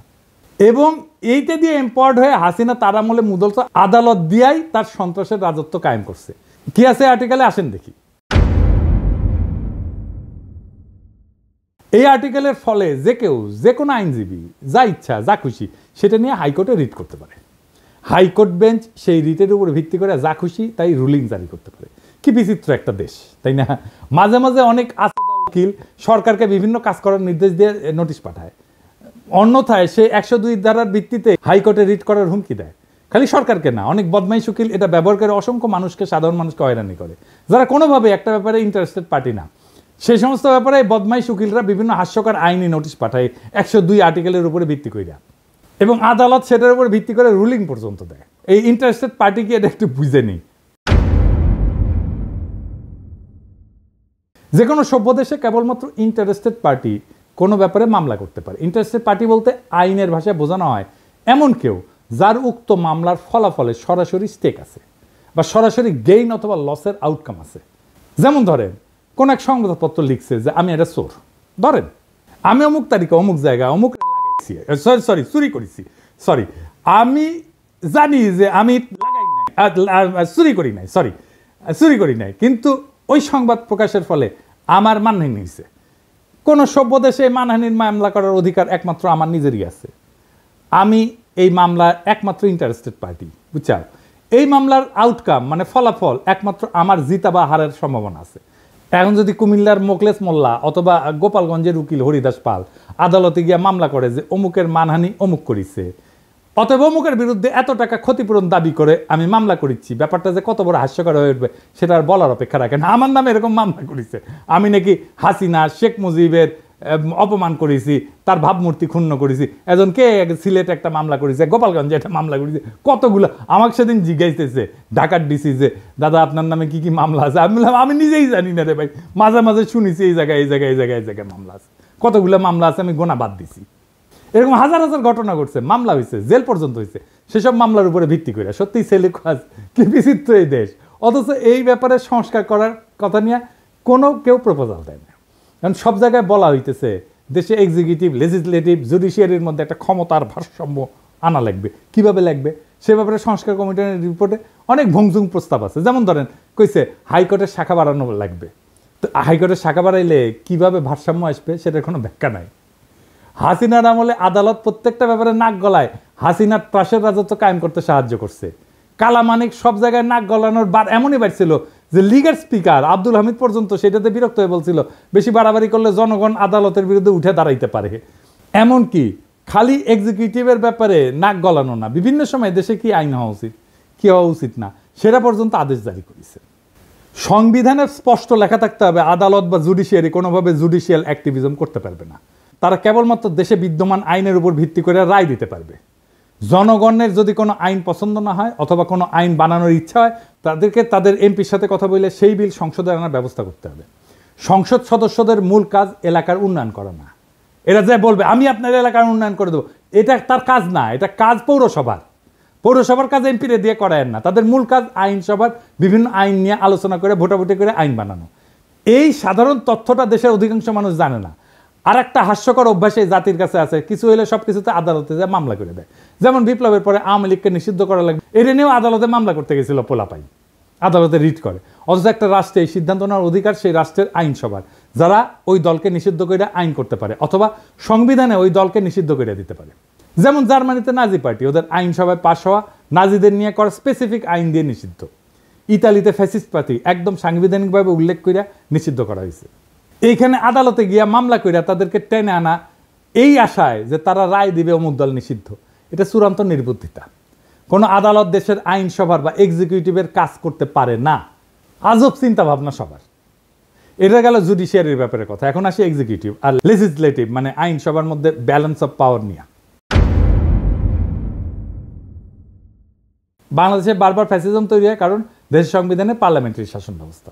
এবং এইটা দিয়ে এম্পাওয়ার্ড হয়ে হাসিনা তার আমলে মুদল আদালত দিয়াই তার সন্ত্রাসের রাজত্ব কায়েম করছে। কি আছে আর্টিকেলে আসেন দেখি। এই আর্টিকেলের ফলে যে কেউ যে কোনো আইনজীবী যা ইচ্ছা যা খুশি সেটা নিয়ে হাইকোর্টে রিট করতে পারে। হাইকোর্ট বেঞ্চ সেই রিটের উপর ভিত্তি করে যা খুশি তাই রুলিং জারি করতে পারে। কি বিচিত্র একটা দেশ, তাই না? মাঝে মাঝে অনেক উকিল সরকারকে বিভিন্ন কাজ করার নির্দেশ দিয়ে নোটিশ পাঠায়, অন্যথায় সে 102 ধারার ভিত্তিতে হাইকোর্টে রিট করার হুমকি দেয়। খালি সরকারকে না, অনেক বদমাইশ উকিল এটা ব্যবহার করে অসংখ্য মানুষকে, সাধারণ মানুষকে হয়রানি করে, যারা কোনোভাবে একটা ব্যাপারে ইন্টারেস্টেড পার্টি না। সেই সমস্ত ব্যাপারে বদমাইশ উকিলরা বিভিন্ন হাস্যকর আইনি নোটিশ পাঠায় 102 আর্টিকেলের উপরে ভিত্তি করে, এবং আদালত সেটার উপর ভিত্তি করে রুলিং পর্যন্ত দেয়। এই ইন্টারেস্টেড পার্টি কি এটা একটু বুঝে নেই। যে কোনো সভ্য দেশে কেবলমাত্র ইন্টারেস্টেড পার্টি কোনো ব্যাপারে মামলা করতে পারে। ইন্টারেস্টেড পার্টি বলতে আইনের ভাষায় বোঝানো হয় এমন কেউ যার উক্ত মামলার ফলাফলে সরাসরি স্টেক আছে বা সরাসরি গেইন অথবা লসের আউটকাম আছে। যেমন ধরেন কোন এক সংবাদপত্র লিখছে যে আমি এটা চোর, ধরেন আমি অমুক তারিখে অমুক জায়গায় অমুক লাগাইছি, চুরি করেছি, আমি জানি যে আমি লাগাই নাই, চুরি করি নাই, কিন্তু ওই সংবাদ প্রকাশের ফলে আমার মানহানি হয়েছে। কোন সভ্য দেশে মানহানির মামলা করার অধিকার একমাত্র আমার নিজেরই আছে। আমি এই মামলার একমাত্র ইন্টারেস্টেড পার্টি, বুঝছো? এই মামলার আউটকাম মানে ফলাফল একমাত্র আমার জিতা বা হারের সম্ভাবনা আছে। এখন যদি কুমিল্লার মোকলেস মোল্লা অথবা গোপালগঞ্জের উকিল হরিদাস পাল আদালতে গিয়ে মামলা করে যে অমুকের মানহানি অমুক করেছে, অতএব অমুকের বিরুদ্ধে এত টাকা ক্ষতিপূরণ দাবি করে আমি মামলা করেছি, ব্যাপারটা যে কত বড় হাস্যকর হয়ে উঠবে সেটা আর বলার অপেক্ষা রাখে না। আমার নামে এরকম মামলা করেছে, আমি নাকি হাসিনা শেখ মুজিবের অপমান করেছি, তার ভাবমূর্তি ক্ষুণ্ণ করেছি। একজন কে সিলেটে একটা মামলা করেছে, গোপালগঞ্জে একটা মামলা করেছে, কতগুলো। আমাকে সেদিন জিজ্ঞাসতেছে ঢাকার ডিসি যে দাদা আপনার নামে কি কি মামলা আছে। আমি বললাম আমি নিজেই জানি না রে ভাই, মাঝে মাঝে শুনেছি এই জায়গায় মামলা আছে, কতগুলো মামলা আছে আমি গোনা বাদ দিছি। এরকম হাজার হাজার ঘটনা ঘটছে, মামলা হয়েছে, জেল পর্যন্ত হয়েছে, সেসব মামলার উপরে ভিত্তি করে। সত্যি ছেলে কাজ কি বিচিত্র এই দেশ। অথচ এই ব্যাপারে সংস্কার করার কথা নিয়ে কোনো কেউ প্রপোজাল দেয় না। কারণ সব জায়গায় বলা হইতেছে দেশে এক্সিকিউটিভ, লেজিসলেটিভ, জুডিশিয়ারির মধ্যে একটা ক্ষমতার ভারসাম্য আনা লাগবে। কিভাবে লাগবে সে ব্যাপারে সংস্কার কমিটির রিপোর্টে অনেক ভংজুং প্রস্তাব আছে। যেমন ধরেন কইছে হাইকোর্টের শাখা বাড়ানো লাগবে, তো হাইকোর্টের শাখা বাড়াইলে কিভাবে ভারসাম্য আসবে সেটার কোনো ব্যাখ্যা নাই। হাসিনার আমলে আদালত প্রত্যেকটা ব্যাপারে নাক গলায় হাসিনার ত্রাসের রাজত্ব কায়েম করতে সাহায্য করছে। কালামানিক সব জায়গায় নাক গলানোর বার এমনই বাড়ছিল যে লীগের স্পিকার আব্দুল হামিদ পর্যন্ত সেটাতে বিরক্ত হয়ে বলছিল বেশি বাড়াবাড়ি করলে জনগণ আদালতের বিরুদ্ধে উঠে দাঁড়াইতে পারে। এমনকি খালি এক্সিকিউটিভের ব্যাপারে নাক গলানো না, বিভিন্ন সময় দেশে কি আইন হওয়া উচিত কি হওয়া উচিত না সেটা পর্যন্ত আদেশ জারি করেছে। সংবিধানে স্পষ্ট লেখা থাকতে হবে আদালত বা জুডিশিয়ারি কোনোভাবে জুডিশিয়াল অ্যাক্টিভিজম করতে পারবে না। তারা কেবলমাত্র দেশে বিদ্যমান আইনের উপর ভিত্তি করে রায় দিতে পারবে। জনগণের যদি কোনো আইন পছন্দ না হয় অথবা কোনো আইন বানানোর ইচ্ছা হয়, তাদেরকে তাদের এমপির সাথে কথা বলে সেই বিল সংসদে আনার ব্যবস্থা করতে হবে। সংসদ সদস্যদের মূল কাজ এলাকার উন্নয়ন করা না। এরা যে বলবে আমি আপনার এলাকার উন্নয়ন করে দেবো, এটা তার কাজ না, এটা কাজ পৌরসভার। পৌরসভার কাজ এমপিরে দিয়ে করায় না। তাদের মূল কাজ আইনসভার বিভিন্ন আইন নিয়ে আলোচনা করে ভোটাভুটি করে আইন বানানো। এই সাধারণ তথ্যটা দেশের অধিকাংশ মানুষ জানে না। আর একটা হাস্যকর অভ্যাস এই জাতির কাছে আছে, কিছু হলে সব কিছুতে আদালতে যায় মামলা করে দেয়। যেমন বিপ্লবের পরে আওয়ামী লীগকে নিষিদ্ধ করা লাগবে, এটা নিয়েও আদালতে মামলা করতে গেছিল পোলাপাই, আদালতে রিট করে। অথচ একটা রাষ্ট্রে এই সিদ্ধান্ত নেওয়ার অধিকার সেই রাষ্ট্রের আইনসভার, যারা ওই দলকে নিষিদ্ধ করে আইন করতে পারে অথবা সংবিধানে ওই দলকে নিষিদ্ধ করে দিতে পারে। যেমন জার্মানিতে নাজি পার্টি, ওদের আইনসভায় পাশ হওয়া নাজিদের নিয়ে করা স্পেসিফিক আইন দিয়ে নিষিদ্ধ। ইতালিতে ফ্যাসিস্ট পার্টি একদম সাংবিধানিকভাবে উল্লেখ করে নিষিদ্ধ করা হয়েছে। এইখানে আদালতে গিয়া মামলা কইরা তাদেরকে টেনে আনা এই আশায় যে তারা রায় দিবে অমুক দল নিষিদ্ধ, এটা চূড়ান্ত নির্বুদ্ধিতা। কোনো আদালত দেশের আইনসভার বা এক্সিকিউটিভের কাজ করতে পারে না। আজব চিন্তা ভাবনা সবার। এটা গেল জুডিশিয়ারির ব্যাপারে কথা। এখন আসি এক্সিকিউটিভ আর লেজিসলেটিভ মানে আইনসভার মধ্যে ব্যালেন্স অফ পাওয়ার নিয়ে। বাংলাদেশে বারবার ফ্যাসিজম তৈরি হয় কারণ দেশের সংবিধানে পার্লামেন্টারি শাসন ব্যবস্থা।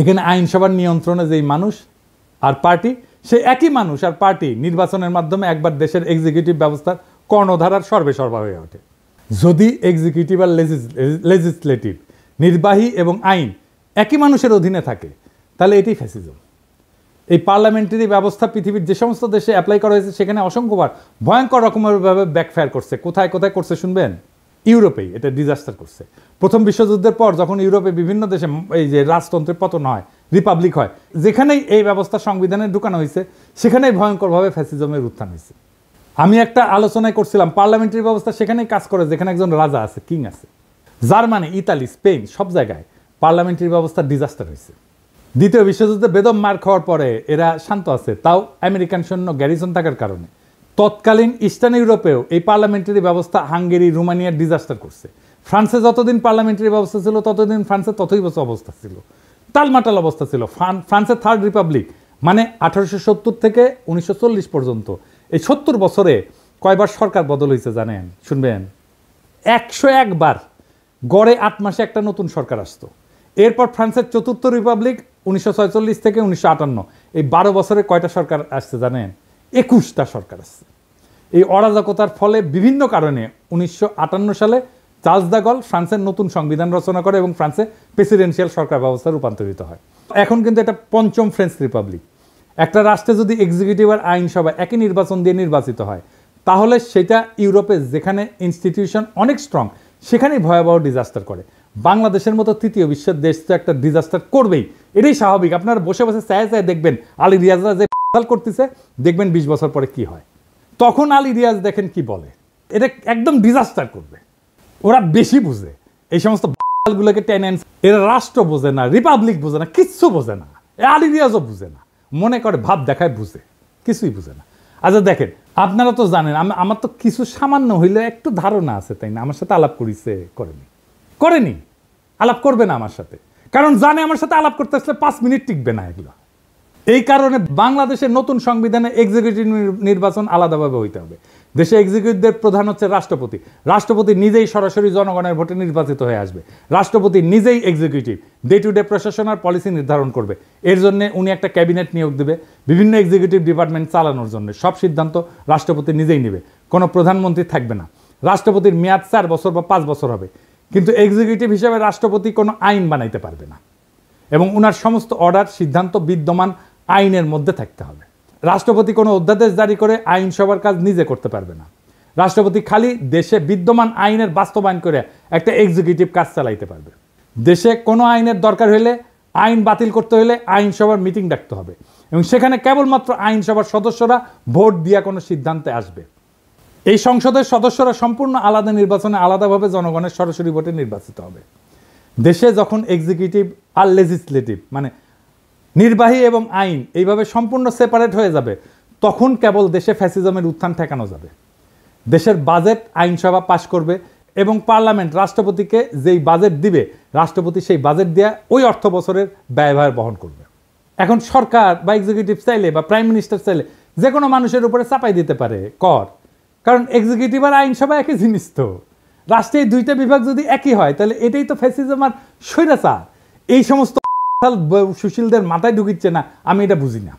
এখানে আইনসভার নিয়ন্ত্রণে যেই মানুষ আর পার্টি, সে একই মানুষ আর পার্টি নির্বাচনের মাধ্যমে একবার দেশের এক্সিকিউটিভ ব্যবস্থার কর্ণধারার সর্বেসর্বা হয়ে ওঠে। যদি এক্সিকিউটিভ আর লেজিসলেটিভ নির্বাহী এবং আইন একই মানুষের অধীনে থাকে তাহলে এটি ফ্যাসিজম। এই পার্লামেন্টারি ব্যবস্থা পৃথিবীর যে সমস্ত দেশে অ্যাপ্লাই করা হয়েছে সেখানে অসংখ্যবার ভয়ঙ্কর রকমেরভাবে ব্যাকফায়ার করছে। কোথায় কোথায় করছে শুনবেন? ইউরোপেই এটা ডিজাস্টার করছে। প্রথম বিশ্বযুদ্ধের পর যখন ইউরোপে বিভিন্ন দেশে এই যে রাজতন্ত্রের পতন হয়, রিপাবলিক হয়, যেখানেই এই ব্যবস্থা সংবিধানে ঢুকানো হয়েছে সেখানেই ভয়ঙ্করভাবে ফ্যাসিজমের উত্থান হয়েছে। আমি একটা আলোচনায় করছিলাম, পার্লামেন্টারি ব্যবস্থা সেখানেই কাজ করে যেখানে একজন রাজা আছে, কিং আছে। জার্মানি, ইতালি, স্পেন সব জায়গায় পার্লামেন্টারি ব্যবস্থা ডিজাস্টার হয়েছে। দ্বিতীয় বিশ্বযুদ্ধে বেদম মার খাওয়ার পরে এরা শান্ত আছে, তাও আমেরিকান সৈন্য গ্যারিসন থাকার কারণে। তৎকালীন ইস্টার্ন ইউরোপেও এই পার্লামেন্টারি ব্যবস্থা হাঙ্গেরি, রোমানিয়ার ডিজাস্টার করছে। ফ্রান্সে যতদিন পার্লামেন্টারি ব্যবস্থা ছিল ততদিন ফ্রান্সে ততই বছর অবস্থা ছিল, টালমাটাল অবস্থা ছিল। ফ্রান্সের থার্ড রিপাবলিক মানে 1870 থেকে 1940 পর্যন্ত, এই 70 বছরে কয়বার সরকার বদল হয়েছে জানেন? শুনবেন, 101 বার। গড়ে 8 মাসে একটা নতুন সরকার আসতো। এরপর ফ্রান্সের চতুর্থ রিপাবলিক 1946 থেকে 1958, এই 12 বছরে কয়টা সরকার আসছে জানেন? 21টা সরকার আসছে। এই অরাজকতার ফলে বিভিন্ন কারণে 1958 সালে চার্লস দ্য গল ফ্রান্সের নতুন সংবিধান রচনা করে এবং ফ্রান্সে প্রেসিডেন্সিয়াল সরকার ব্যবস্থা রূপান্তরিত হয়। এখন কিন্তু এটা পঞ্চম ফ্রেঞ্চ রিপাবলিক। একটা রাষ্ট্রে যদি এক্সিকিউটিভ আর আইনসভা একই নির্বাচন দিয়ে নির্বাচিত হয়, তাহলে সেটা ইউরোপে যেখানে ইনস্টিটিউশন অনেক স্ট্রং সেখানেই ভয়াবহ ডিজাস্টার করে। বাংলাদেশের মতো তৃতীয় বিশ্বের দেশ তো একটা ডিজাস্টার করবেই, এটাই স্বাভাবিক। আপনারা বসে বসে চায় চায় দেখবেন আলী রিয়াজরা যে করতেছে, দেখবেন 20 বছর পরে কি হয়। তখন আলী রিয়াজ দেখেন কি বলে, এটা একদম ডিজাস্টার করবে। ওরা বেশি বুঝে এই সমস্ত গুলোকে টেনেন্স। এরা রাষ্ট্র বোঝে না, রিপাবলিক বোঝে না, কিচ্ছু বোঝে না। আলী রিয়াজও বুঝে না, মনে করে ভাব দেখায় বুঝে, কিছুই বুঝে না। আচ্ছা দেখেন, আপনারা তো জানেন আমার তো কিছু সামান্য হইলে একটু ধারণা আছে, তাই না? আমার সাথে আলাপ করিছে, করেনি, আলাপ করবে না আমার সাথে, কারণ জানে আমার সাথে আলাপ করতে আসলে 5 মিনিট টিকবে না এগুলো। এই কারণে বাংলাদেশের নতুন সংবিধানে এক্সিকিউটিভ নির্বাচন আলাদাভাবে হইতে হবে। দেশে এক্সিকিউটিভদের প্রধান হচ্ছে রাষ্ট্রপতি। রাষ্ট্রপতি নিজেই সরাসরি জনগণের ভোটে নির্বাচিত হয়ে আসবে। রাষ্ট্রপতি নিজেই এক্সিকিউটিভ, ডে টু ডে প্রশাসন আর পলিসি নির্ধারণ করবে। এর জন্য উনি একটা ক্যাবিনেট নিয়োগ দেবে বিভিন্ন এক্সিকিউটিভ ডিপার্টমেন্ট চালানোর জন্য। সব সিদ্ধান্ত রাষ্ট্রপতি নিজেই নেবে, কোনো প্রধানমন্ত্রী থাকবে না। রাষ্ট্রপতির মেয়াদ 4 বছর বা 5 বছর হবে, কিন্তু এক্সিকিউটিভ হিসেবে রাষ্ট্রপতি কোনো আইন বানাইতে পারবে না এবং উনার সমস্ত অর্ডার সিদ্ধান্ত বিদ্যমান আইনের মধ্যে থাকতে হবে। রাষ্ট্রপতি কোনো অধ্যাদেশ জারি করে আইনসভার কাজ নিজে করতে পারবে না। রাষ্ট্রপতি খালি দেশে বিদ্যমান আইনের বাস্তবায়ন করে একটা এক্সিকিউটিভ কাজ চালাইতে পারবে। দেশে কোনো আইনের দরকার হলে, আইন বাতিল করতে হলে আইনসভার মিটিং ডাকতে হবে এবং সেখানে কেবলমাত্র আইনসভার সদস্যরা ভোট দিয়া কোনো সিদ্ধান্তে আসবে। এই সংসদের সদস্যরা সম্পূর্ণ আলাদা নির্বাচনে আলাদাভাবে জনগণের সরাসরি ভোটে নির্বাচিত হবে। দেশে যখন এক্সিকিউটিভ আর লেজিসলেটিভ মানে নির্বাহী এবং আইন এইভাবে সম্পূর্ণ সেপারেট হয়ে যাবে, তখন কেবল দেশে ফ্যাসিজমের উত্থান ঠেকানো যাবে। দেশের বাজেট আইনসভা পাশ করবে এবং পার্লামেন্ট রাষ্ট্রপতিকে যেই বাজেট দিবে, রাষ্ট্রপতি সেই বাজেট দেওয়া ওই অর্থ বছরের ব্যয়ভার বহন করবে। এখন সরকার বা এক্সিকিউটিভ চাইলে বা প্রাইম মিনিস্টার চাইলে যে কোনো মানুষের উপরে চাপাই দিতে পারে কর, কারণ এক্সিকিউটিভ আর আইনসভা একই জিনিস। তো রাষ্ট্রের 2টা বিভাগ যদি একই হয়, তাহলে এটাই তো ফ্যাসিজম আর স্বৈরাচার। এই সমস্ত সুশীলদের মাথায় ঢুকিচ্ছে না, আমি এটা বুঝি না।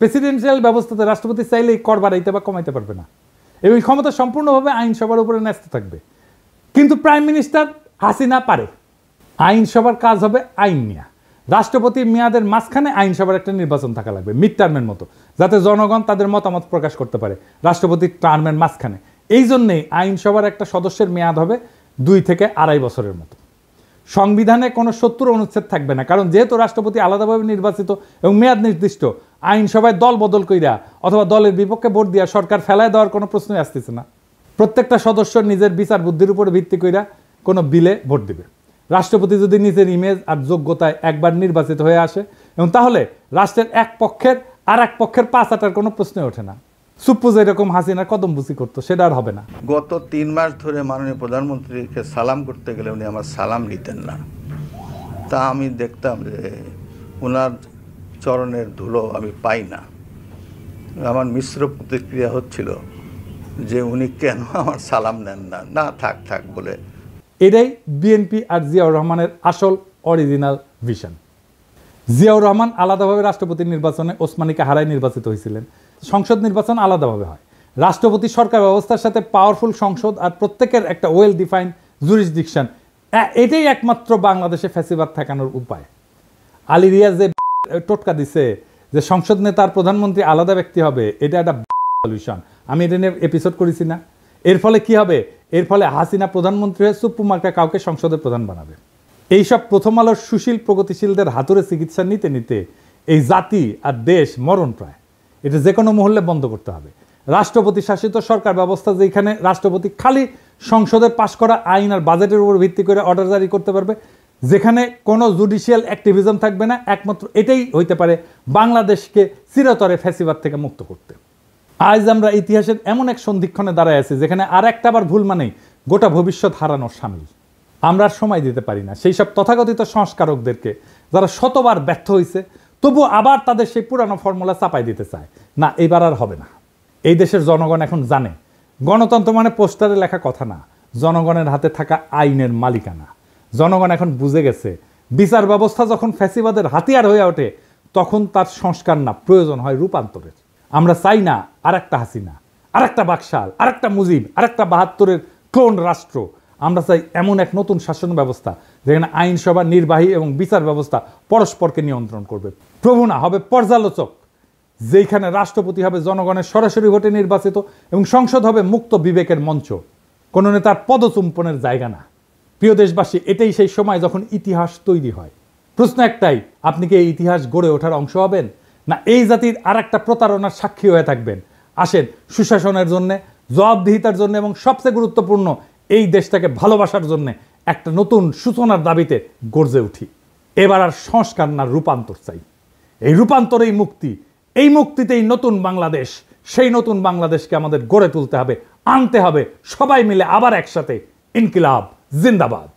প্রেসিডেন্সিয়াল ব্যবস্থাতে রাষ্ট্রপতি চাইলেই কর বাড়াইতে বা কমাইতে পারবে না এবং এই ক্ষমতা সম্পূর্ণভাবে আইনসভার উপরে ন্যস্ত থাকবে। কিন্তু প্রাইম মিনিস্টার হাসিনা পারে। আইনসভার কাজ হবে আইন নিয়ে। রাষ্ট্রপতির মেয়াদের মাঝখানে আইনসভার একটা নির্বাচন থাকা লাগবে, মিড টার্মের মতো, যাতে জনগণ তাদের মতামত প্রকাশ করতে পারে রাষ্ট্রপতির টার্মের মাঝখানে। এই জন্যেই আইনসভার একটা সদস্যের মেয়াদ হবে 2 থেকে 2.5 বছরের মতো। সংবিধানে কোনো 70 অনুচ্ছেদ থাকবে না, কারণ যেহেতু রাষ্ট্রপতি আলাদাভাবে নির্বাচিত এবং মেয়াদ নির্দিষ্ট, আইনসভায় দল বদল কইরা অথবা দলের বিপক্ষে ভোট দিয়া সরকার ফেলায় দেওয়ার কোনো প্রশ্নই আসতেছে না। প্রত্যেকটা সদস্য নিজের বিচার বুদ্ধির উপরে ভিত্তি কইরা কোনো বিলে ভোট দিবে। রাষ্ট্রপতি যদি নিজের ইমেজ আর যোগ্যতায় একবার নির্বাচিত হয়ে আসে এবং তাহলে রাষ্ট্রের এক পক্ষের আর এক পক্ষের পাছ আটার কোনো প্রশ্নই ওঠে না। সুপ্পু যেরকম হাসিনা কদমবুচি করতো, সেটা আর হবে না। গত 3 মাস ধরে মাননীয় প্রধানমন্ত্রীকে সালাম করতে গেলে উনি আমার সালাম নিতেন না। তা আমি দেখতাম যে ওনার চরণের ধুলো আমি পাই না। আমার মিশ্র প্রতিক্রিয়া হচ্ছিল যে উনি কেন আমার সালাম নেন না, না থাক থাক বলে। এটাই বিএনপি আর জিয়াউর রহমানের আসল অরিজিনাল ভিশন। জিয়াউর রহমান আলাদাভাবে রাষ্ট্রপতি নির্বাচনে ওসমানীকে হারায় নির্বাচিত হয়েছিলেন। সংসদ নির্বাচন আলাদাভাবে হয়। রাষ্ট্রপতি সরকার ব্যবস্থার সাথে পাওয়ারফুল সংসদ আর প্রত্যেকের একটা ওয়েল ডিফাইন্ড জুরিসডিকশন, এটাই একমাত্র বাংলাদেশে ফ্যাসিবাদ ঠেকানোর উপায়। আলী রিয়াজ যে টোটকা দিছে যে সংসদ নেতার প্রধানমন্ত্রী আলাদা ব্যক্তি হবে, এটা একটা সলিউশন। আমি এটা নিয়ে এপিসোড করেছি না? এর ফলে কি হবে? এর ফলে হাসিনা প্রধানমন্ত্রী হয়ে সুপ্পু মার্কা কাউকে সংসদের প্রধান বানাবে। এইসব প্রথম আলোর সুশীল প্রগতিশীলদের হাতুড়ে চিকিৎসা নিতে নিতে এই জাতি আর দেশ মরণ প্রায়। এটা যে কোনো মহল্লে বন্ধ করতে হবে। রাষ্ট্রপতি শাসিত সরকার ব্যবস্থা, যেখানে রাষ্ট্রপতি খালি সংসদের পাশ করা আইন আর বাজেটের উপর ভিত্তি করে অর্ডার জারি করতে পারবে, যেখানে কোনো জুডিশিয়াল অ্যাক্টিভিজম থাকবে না, একমাত্র এটাই হইতে পারে বাংলাদেশকে চিরতরে ফ্যাসিবাদ থেকে মুক্ত করতে। আজ আমরা ইতিহাসের এমন এক সন্ধিক্ষণে দাঁড়ায় আছি যেখানে আর একটা বার ভুল মানেই গোটা ভবিষ্যৎ হারানোর সামিল। আমরা আর সময় দিতে পারি না সেই সব তথাকথিত সংস্কারকদেরকে যারা শতবার ব্যর্থ হয়েছে, তবু আবার তাদের সেই পুরানো ফর্মুলা চাপাই দিতে চায়। না, এবার আর হবে না। এই দেশের জনগণ এখন জানে গণতন্ত্র মানে পোস্টারে লেখা কথা না, জনগণের হাতে থাকা আইনের মালিকানা। জনগণ এখন বুঝে গেছে বিচার ব্যবস্থা যখন ফ্যাসিবাদের হাতিয়ার হয়ে ওঠে তখন তার সংস্কার না, প্রয়োজন হয় রূপান্তরের। আমরা চাই না আর একটা হাসিনা, আর একটা বাকশাল, আর একটা মুজিব, আর একটা ৭২-এর ক্লোন রাষ্ট্র। আমরা চাই এমন এক নতুন শাসন ব্যবস্থা যেখানে আইনসভা, নির্বাহী এবং বিচার ব্যবস্থা পরস্পরকে নিয়ন্ত্রণ করবে। প্রভু না, হবে পর্যালোচক, যেখানে রাষ্ট্রপতি হবে জনগণের সরাসরি ভোটে নির্বাচিত এবং সংসদ হবে মুক্ত বিবেকের মঞ্চ, কোনো নেতার পদচুম্বনের জায়গা না। প্রিয় দেশবাসী, এটাই সেই সময় যখন ইতিহাস তৈরি হয়। প্রশ্ন একটাই, আপনি কি এই ইতিহাস গড়ে ওঠার অংশ হবেন, না এই জাতির আর একটা প্রতারণার সাক্ষী হয়ে থাকবেন? আসেন সুশাসনের জন্যে, জবাবদিহিতার জন্য এবং সবচেয়ে গুরুত্বপূর্ণ এই দেশটাকে ভালোবাসার জন্য একটা নতুন সূচনার দাবিতে গর্জে উঠি। এবার আর সংস্কার না, রূপান্তর চাই। এই রূপান্তরেই মুক্তি, এই মুক্তিতেই নতুন বাংলাদেশ। সেই নতুন বাংলাদেশকে আমাদের গড়ে তুলতে হবে, আনতে হবে সবাই মিলে আবার একসাথে। ইনকিলাব জিন্দাবাদ।